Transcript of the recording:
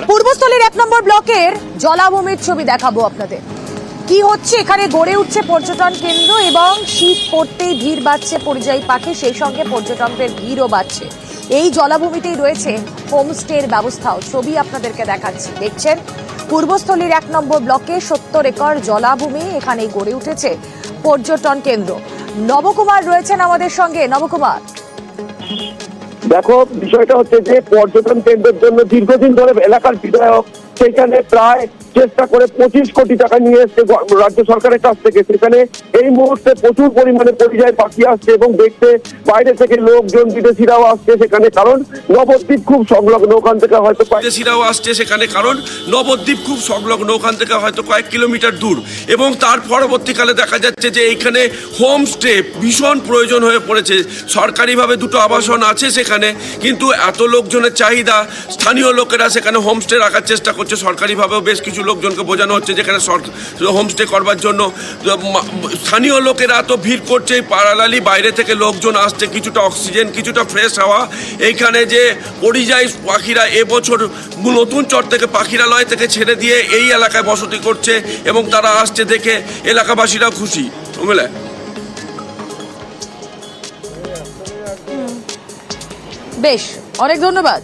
পূর্বস্থলীর 1 নম্বর ব্লকের জলাভূমির ছবি দেখাবো আপনাদের। কি হচ্ছে এখানে, গড়ে উঠছে পর্যটন কেন্দ্র এবং শীত পড়তেই ভিড় বাড়ছে পরিযায়ী পাখি, সেই সঙ্গে পর্যটকদের ভিড়ও বাড়ছে। এই জলাভূমিতেই রয়েছে হোমস্টের ব্যবস্থাও। ছবি আপনাদেরকে দেখাচ্ছি, দেখছেন পূর্বস্থলীর 1 নম্বর ব্লকে 70 একর জলাভূমি, এখানেই গড়ে উঠেছে পর্যটন কেন্দ্র। নবকুমার রয়েছেন আমাদের সঙ্গে। নবকুমার, দেখো, বিষয়টা হচ্ছে যে পর্যটন কেন্দ্রের জন্য দীর্ঘদিন ধরে এলাকার বিধায়ক সেখানে প্রায় চেষ্টা করে 25 কোটি টাকা নিয়ে এসছে রাজ্য সরকারের কাছ থেকে। সেখানে এই মুহূর্তে প্রচুর পরিমাণে পরিযায়ী পাখি আসছে এবং দেখতে বাইরে থেকে লোকজন, বিদেশিরাও আসছে সেখানে, কারণ নবদ্বীপ খুব সংলগ্ন, ওখান থেকে হয়তো বিদেশিরাও আসছে সেখানে, কারণ নবদ্বীপ খুব সংলগ্ন, ওখান থেকে হয়তো কয়েক কিলোমিটার দূর। এবং তার পরবর্তীকালে দেখা যাচ্ছে যে এইখানে হোমস্টে ভীষণ প্রয়োজন হয়ে পড়েছে। সরকারিভাবে 2টো আবাসন আছে সেখানে, কিন্তু এত লোকজনের চাহিদা, স্থানীয় লোকেরা সেখানে হোমস্টে রাখার চেষ্টা করছে। সরকারিভাবেও বেশ কিছু লোকজনকে বোঝানো হচ্ছে যেখানে হোমস্টে করবার জন্য। স্থানীয় লোকেরা তো ভিড় করছে, পাড়ালালি বাইরে থেকে লোকজন আসছে, কিছুটা অক্সিজেন, কিছুটা ফ্রেশ হাওয়া। এইখানে যে পরিযায়ী পাখিরা এবছর নতুন চর থেকে পাখিরালয় থেকে ছেড়ে দিয়ে এই এলাকায় বসতি করছে এবং তারা আসছে দেখে এলাকাবাসীরাও খুশি। বুঝলে, বেশ, অনেক ধন্যবাদ।